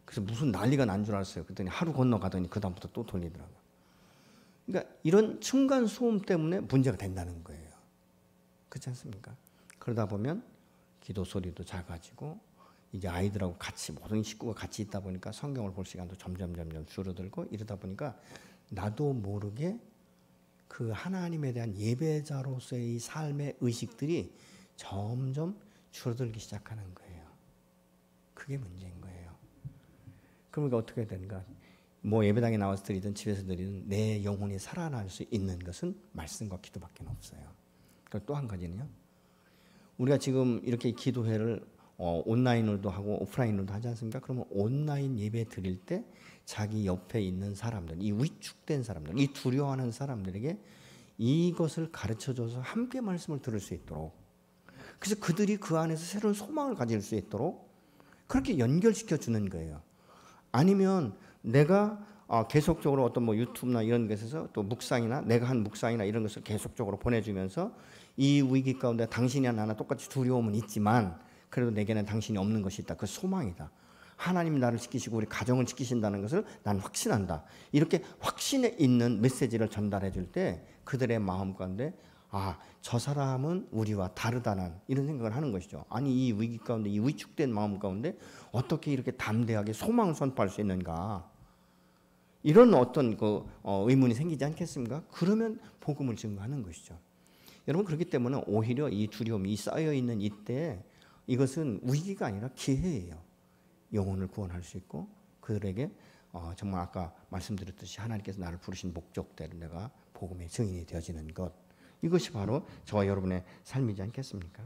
그래서 무슨 난리가 난 줄 알았어요. 그랬더니 하루 건너가더니 그 다음부터 또 돌리더라고요. 그러니까 이런 층간 소음 때문에 문제가 된다는 거예요. 그렇지 않습니까? 그러다 보면 기도 소리도 작아지고 이제 아이들하고 같이 모든 식구가 같이 있다 보니까 성경을 볼 시간도 점점 줄어들고 이러다 보니까 나도 모르게 그 하나님에 대한 예배자로서의 삶의 의식들이 점점 줄어들기 시작하는 거예요. 그게 문제인 거예요. 그러니까 어떻게 해야 되는가? 뭐 예배당에 나와서 드리든 집에서 드리든 내 영혼이 살아날 수 있는 것은 말씀과 기도밖에 없어요. 그리고 또 한 가지는요. 우리가 지금 이렇게 기도회를 온라인으로도 하고 오프라인으로도 하지 않습니까? 그러면 온라인 예배 드릴 때 자기 옆에 있는 사람들, 이 위축된 사람들, 이 두려워하는 사람들에게 이것을 가르쳐줘서 함께 말씀을 들을 수 있도록, 그래서 그들이 그 안에서 새로운 소망을 가질 수 있도록 그렇게 연결시켜 주는 거예요. 아니면 내가 계속적으로 어떤 뭐 유튜브나 이런 것에서 또 묵상이나 내가 한 묵상이나 이런 것을 계속적으로 보내주면서 이 위기 가운데 당신이나 나나 똑같이 두려움은 있지만 그래도 내게는 당신이 없는 것이 있다. 그 소망이다. 하나님이 나를 지키시고 우리 가정을 지키신다는 것을 난 확신한다. 이렇게 확신에 있는 메시지를 전달해 줄 때 그들의 마음 가운데 저 사람은 우리와 다르다는 이런 생각을 하는 것이죠. 아니 이 위기 가운데 이 위축된 마음 가운데 어떻게 이렇게 담대하게 소망을 선포할 수 있는가? 이런 어떤 의문이 생기지 않겠습니까? 그러면 복음을 증거하는 것이죠. 여러분 그렇기 때문에 오히려 이 두려움이 쌓여 있는 이때 이것은 위기가 아니라 기회예요. 영혼을 구원할 수 있고 그들에게 정말 아까 말씀드렸듯이 하나님께서 나를 부르신 목적대로 내가 복음의 증인이 되어지는 것, 이것이 바로 저와 여러분의 삶이지 않겠습니까?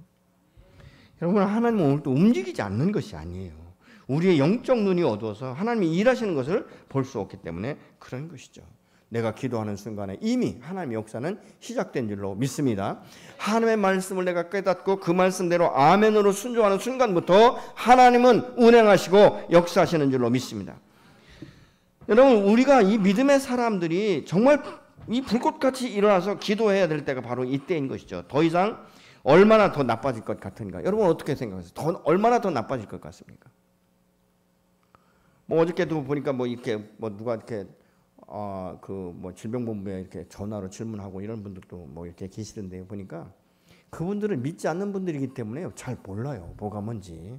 여러분 하나님은 오늘 또 움직이지 않는 것이 아니에요. 우리의 영적 눈이 어두워서 하나님이 일하시는 것을 볼 수 없기 때문에 그런 것이죠. 내가 기도하는 순간에 이미 하나님의 역사는 시작된 줄로 믿습니다. 하나님의 말씀을 내가 깨닫고 그 말씀대로 아멘으로 순종하는 순간부터 하나님은 운행하시고 역사하시는 줄로 믿습니다. 여러분 우리가 이 믿음의 사람들이 정말 이 불꽃같이 일어나서 기도해야 될 때가 바로 이때인 것이죠. 더 이상 얼마나 더 나빠질 것 같은가? 여러분 어떻게 생각하세요? 얼마나 더 나빠질 것 같습니까? 뭐 어저께도 보니까 뭐 이렇게 뭐 누가 이렇게 그 뭐 질병본부에 이렇게 전화로 질문하고 이런 분들도 뭐 이렇게 계시던데 보니까 그분들은 믿지 않는 분들이기 때문에 잘 몰라요. 뭐가 뭔지.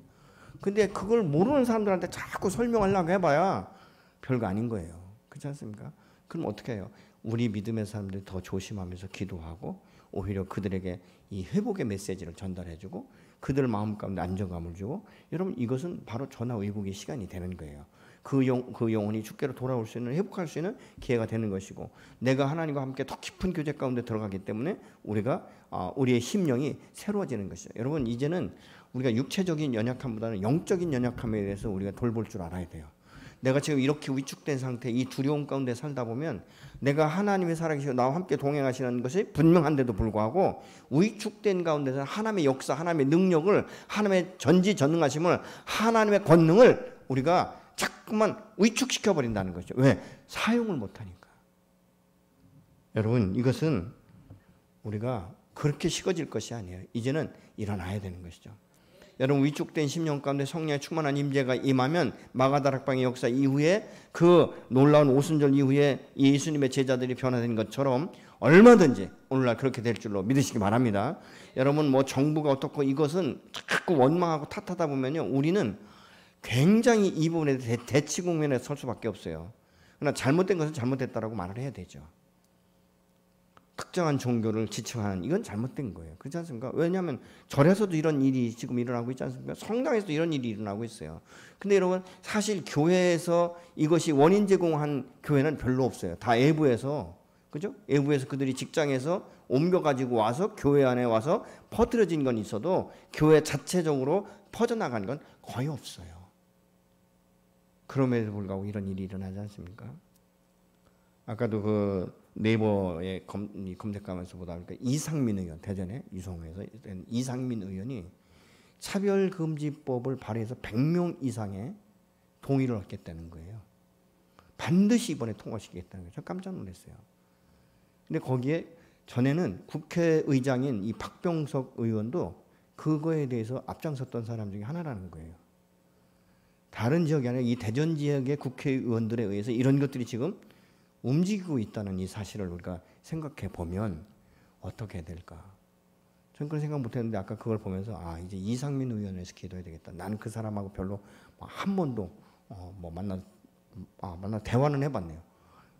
근데 그걸 모르는 사람들한테 자꾸 설명하려고 해봐야 별거 아닌 거예요. 그렇지 않습니까? 그럼 어떻게 해요? 우리 믿음의 사람들이 더 조심하면서 기도하고 오히려 그들에게 이 회복의 메시지를 전달해주고 그들 마음 가운데 안정감을 주고, 여러분 이것은 바로 전화위복의 시간이 되는 거예요. 그 영혼이 주께로 돌아올 수 있는, 회복할 수 있는 기회가 되는 것이고, 내가 하나님과 함께 더 깊은 교제 가운데 들어가기 때문에 우리가 우리의 심령이 새로워지는 것이죠. 여러분 이제는 우리가 육체적인 연약함보다는 영적인 연약함에 대해서 우리가 돌볼 줄 알아야 돼요. 내가 지금 이렇게 위축된 상태, 이 두려움 가운데 살다 보면 내가 하나님이 살아계시고 나와 함께 동행하시는 것이 분명한데도 불구하고 위축된 가운데서 하나님의 역사, 하나님의 능력을, 하나님의 전지전능하심을, 하나님의 권능을 우리가 자꾸만 위축시켜버린다는 거죠. 왜? 사용을 못하니까. 여러분 이것은 우리가 그렇게 식어질 것이 아니에요. 이제는 일어나야 되는 것이죠. 여러분 위축된 심령 가운데 성령의 충만한 임재가 임하면 마가다락방의 역사 이후에 그 놀라운 오순절 이후에 예수님의 제자들이 변화된 것처럼 얼마든지 오늘날 그렇게 될 줄로 믿으시기 바랍니다. 여러분 뭐 정부가 어떻고 이것은 자꾸 원망하고 탓하다 보면요 우리는 굉장히 이 부분에 대치 국면에 설 수밖에 없어요. 그러나 잘못된 것은 잘못됐다라고 말을 해야 되죠. 특정한 종교를 지칭하는 이건 잘못된 거예요. 그렇지 않습니까? 왜냐하면 절에서도 이런 일이 지금 일어나고 있지 않습니까? 성당에서도 이런 일이 일어나고 있어요. 근데 여러분 사실 교회에서 이것이 원인 제공한 교회는 별로 없어요. 다 외부에서, 그죠? 외부에서 그들이 직장에서 옮겨가지고 와서 교회 안에 와서 퍼뜨려진 건 있어도 교회 자체적으로 퍼져나간 건 거의 없어요. 그럼에도 불구하고 이런 일이 일어나지 않습니까? 아까도 그 네이버에 검색하면서 보다 보니까 이상민 의원, 대전에 유성에서 이상민 의원이 차별금지법을 발의해서 100명 이상의 동의를 얻겠다는 거예요. 반드시 이번에 통과시키겠다는 거예요. 저 깜짝 놀랐어요. 근데 거기에 전에는 국회의장인 이 박병석 의원도 그거에 대해서 앞장섰던 사람 중에 하나라는 거예요. 다른 지역이 아니라 이 대전 지역의 국회의원들에 의해서 이런 것들이 지금 움직이고 있다는 이 사실을 우리가 생각해 보면 어떻게 될까? 전 그런 생각 못했는데 아까 그걸 보면서 이제 이상민 의원에서 기도해야 되겠다. 나는 그 사람하고 별로 한 번도 만나 대화는 해봤네요.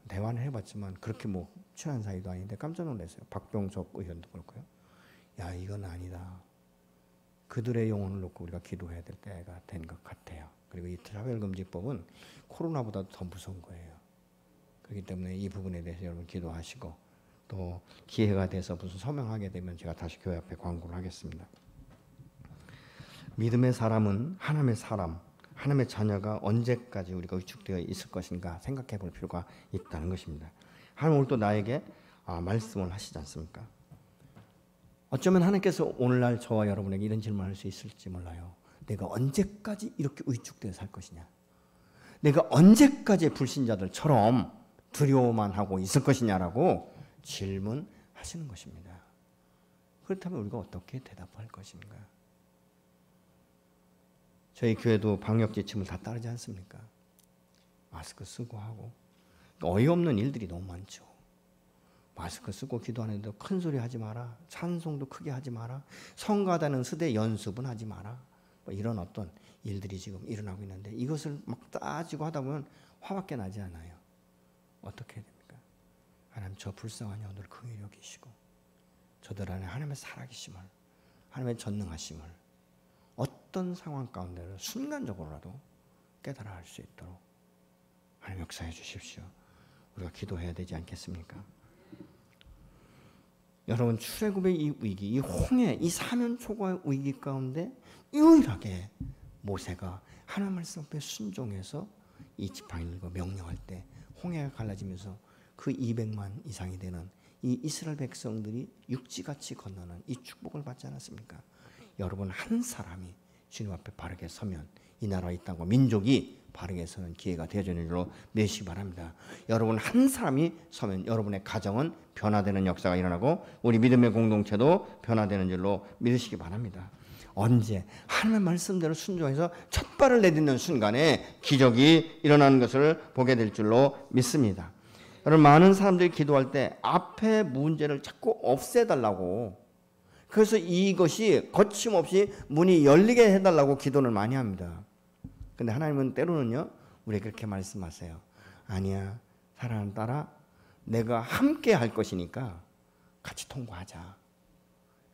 대화는 해봤지만 그렇게 친한 사이도 아닌데 깜짝 놀랐어요. 박병석 의원도 그렇고요. 야, 이건 아니다. 그들의 영혼을 놓고 우리가 기도해야 될 때가 된 것 같아요. 그리고 이 차별금지법은 코로나보다 더 무서운 거예요. 그렇기 때문에 이 부분에 대해서 여러분 기도하시고 또 기회가 돼서 무슨 서명하게 되면 제가 다시 교회 앞에 광고를 하겠습니다. 믿음의 사람은 하나님의 사람, 하나님의 자녀가 언제까지 우리가 위축되어 있을 것인가 생각해 볼 필요가 있다는 것입니다. 하나님 오늘 또 나에게 말씀을 하시지 않습니까? 어쩌면 하나님께서 오늘날 저와 여러분에게 이런 질문을 할 수 있을지 몰라요. 내가 언제까지 이렇게 위축되어 살 것이냐? 내가 언제까지 불신자들처럼 두려워만 하고 있을 것이냐라고 질문하시는 것입니다. 그렇다면 우리가 어떻게 대답할 것인가? 저희 교회도 방역 지침을 다 따르지 않습니까? 마스크 쓰고 하고 어이없는 일들이 너무 많죠. 마스크 쓰고 기도하는데도 큰 소리 하지 마라. 찬송도 크게 하지 마라. 성가다는 스대 연습은 하지 마라. 이런 어떤 일들이 지금 일어나고 있는데 이것을 막 따지고 하다 보면 화밖에 나지 않아요. 어떻게 해야 됩니까? 하나님 저 불쌍한 영혼들 긍휼히 여기시고 저들 안에 하나님의 살아계심을, 하나님의 전능하심을 어떤 상황 가운데로 순간적으로라도 깨달아 할 수 있도록 하나님 역사해 주십시오. 우리가 기도해야 되지 않겠습니까? 여러분 출애굽의 이 위기, 이 홍해, 이 사면초가의 위기 가운데 유일하게 모세가 하나님 말씀 앞에 순종해서 이 지팡이를 명령할 때 홍해가 갈라지면서 그 200만 이상이 되는 이 이스라엘 백성들이 육지같이 건너는 이 축복을 받지 않았습니까? 여러분 한 사람이 주님 앞에 바르게 서면 이 나라, 이 땅과 민족이 바르게 서는 기회가 되어지는 줄로 믿으시기 바랍니다. 여러분 한 사람이 서면 여러분의 가정은 변화되는 역사가 일어나고 우리 믿음의 공동체도 변화되는 줄로 믿으시기 바랍니다. 언제 하나님의 말씀대로 순종해서 첫 발을 내딛는 순간에 기적이 일어나는 것을 보게 될 줄로 믿습니다. 여러분 많은 사람들이 기도할 때 앞에 문제를 자꾸 없애달라고, 그래서 이것이 거침없이 문이 열리게 해달라고 기도를 많이 합니다. 근데 하나님은 때로는요 우리에게 그렇게 말씀하세요. 아니야, 사랑하는 딸아, 내가 함께 할 것이니까 같이 통과하자,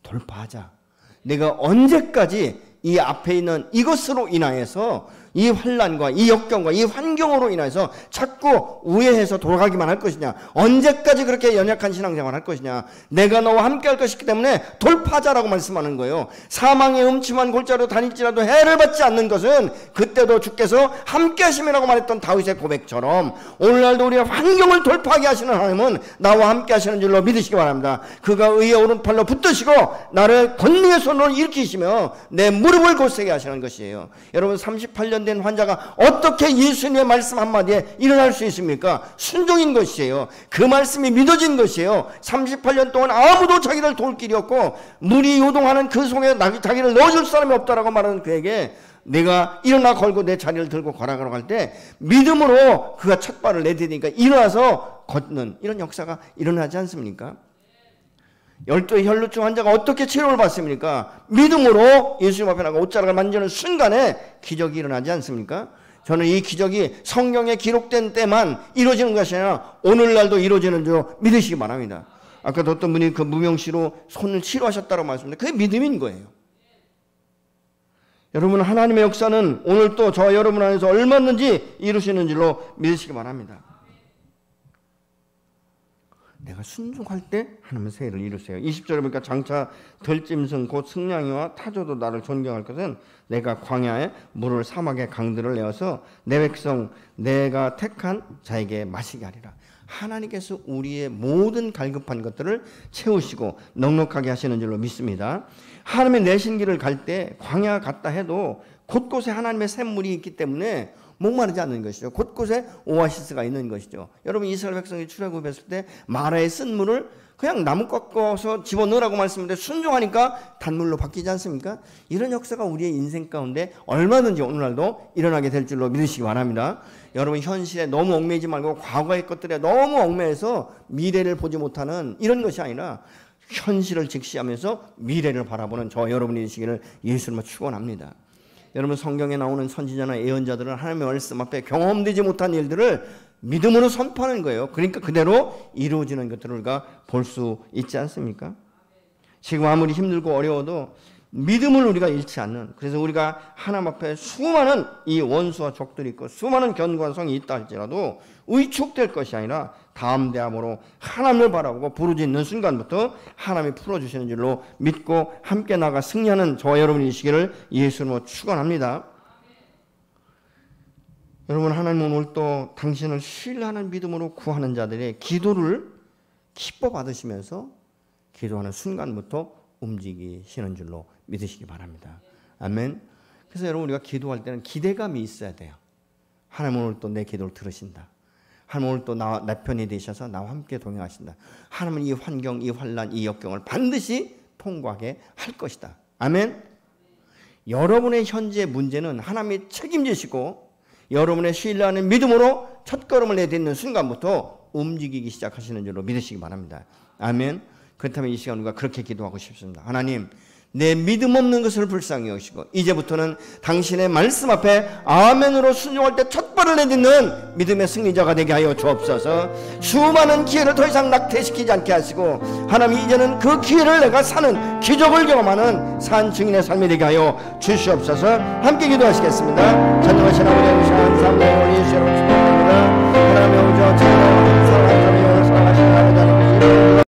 돌파하자. 내가 언제까지 이 앞에 있는 이것으로 인하여서 이 환난과 이 역경과 이 환경으로 인해서 자꾸 우회해서 돌아가기만 할 것이냐? 언제까지 그렇게 연약한 신앙생활 할 것이냐? 내가 너와 함께 할 것이기 때문에 돌파하자라고 말씀하는 거예요. 사망의 음침한 골짜기로 다닐지라도 해를 받지 않는 것은 그때도 주께서 함께 하심이라고 말했던 다윗의 고백처럼 오늘날도 우리가 환경을 돌파하게 하시는 하나님은 나와 함께 하시는 줄로 믿으시기 바랍니다. 그가 의의 오른팔로 붙드시고 나를 권능의 손으로 일으키시며 내 무릎을 곧세게 하시는 것이에요. 여러분 38년 된 환자가 어떻게 예수님의 말씀 한마디에 일어날 수 있습니까? 순종인 것이에요. 그 말씀이 믿어진 것이에요. 38년 동안 아무도 자기를 도울 길이 없고 물이 요동하는 그 속에 자기를 넣어줄 사람이 없다라고 말하는 그에게 내가 일어나 걸고 내 자리를 들고 걸어가러 갈 때 믿음으로 그가 첫 발을 내디디니까 일어나서 걷는 이런 역사가 일어나지 않습니까? 12의 혈루증 환자가 어떻게 치료를 받습니까? 믿음으로 예수님 앞에 나가 옷자락을 만지는 순간에 기적이 일어나지 않습니까? 저는 이 기적이 성경에 기록된 때만 이루어지는 것이 아니라 오늘날도 이루어지는 줄 믿으시기 바랍니다. 아까도 어떤 분이 그 무명시로 손을 치료하셨다고 말씀드렸는데 그게 믿음인 거예요. 여러분, 하나님의 역사는 오늘 또 저와 여러분 안에서 얼마든지 이루시는 줄로 믿으시기 바랍니다. 내가 순종할 때 하나님은 새 일을 이루세요. 20절에 보니까 장차 들짐승 곧 승냥이와 타조도 나를 존경할 것은 내가 광야에 물을 사막에 강들을 내어서 내 백성 내가 택한 자에게 마시게 하리라. 하나님께서 우리의 모든 갈급한 것들을 채우시고 넉넉하게 하시는 줄로 믿습니다. 하나님의 내신 길을 갈 때 광야 같다 해도 곳곳에 하나님의 샘물이 있기 때문에 목마르지 않는 것이죠. 곳곳에 오아시스가 있는 것이죠. 여러분, 이스라엘 백성이 출애굽했을 때 마라의 쓴 물을 그냥 나무 꺾어서 집어넣으라고 말씀했는데 순종하니까 단물로 바뀌지 않습니까? 이런 역사가 우리의 인생 가운데 얼마든지 오늘날도 일어나게 될 줄로 믿으시기 바랍니다. 여러분, 현실에 너무 얽매이지 말고 과거의 것들에 너무 얽매여서 미래를 보지 못하는 이런 것이 아니라 현실을 직시하면서 미래를 바라보는 저 여러분이 되시기를 예수님으로 축원합니다. 여러분, 성경에 나오는 선지자나 예언자들은 하나님의 말씀 앞에 경험되지 못한 일들을 믿음으로 선포하는 거예요. 그러니까 그대로 이루어지는 것들을 우리가 볼 수 있지 않습니까? 지금 아무리 힘들고 어려워도 믿음을 우리가 잃지 않는, 그래서 우리가 하나님 앞에 수많은 이 원수와 적들이 있고 수많은 견고한 성이 있다 할지라도 위축될 것이 아니라 다음 대함으로 하나님을 바라보고 부르짖는 순간부터 하나님이 풀어주시는 줄로 믿고 함께 나가 승리하는 저와 여러분이시기를 예수님으로 축원합니다. 여러분, 하나님은 오늘 또 당신을 신뢰하는 믿음으로 구하는 자들의 기도를 기뻐 받으시면서 기도하는 순간부터 움직이시는 줄로 믿으시기 바랍니다. 아멘. 그래서 여러분, 우리가 기도할 때는 기대감이 있어야 돼요. 하나님 오늘 또 내 기도를 들으신다. 하나님 오늘 또 내 편이 되셔서 나와 함께 동행하신다. 하나님은 이 환경, 이 환난, 이 역경을 반드시 통과하게 할 것이다. 아멘. 여러분의 현재의 문제는 하나님이 책임지시고 여러분의 신뢰하는 믿음으로 첫걸음을 내딛는 순간부터 움직이기 시작하시는 줄로 믿으시기 바랍니다. 아멘. 그렇다면 이 시간 우리가 그렇게 기도하고 싶습니다. 하나님, 내 믿음 없는 것을 불쌍히 여기시고 이제부터는 당신의 말씀 앞에 아멘으로 순종할 때 첫 발을 내딛는 믿음의 승리자가 되게 하여 주옵소서. 수많은 기회를 더 이상 낙태시키지 않게 하시고 하나님, 이제는 그 기회를 내가 사는 기적을 경험하는 산 증인의 삶이 되게 하여 주시옵소서. 함께 기도하시겠습니다. 전능하신 아버지, 감사합니다.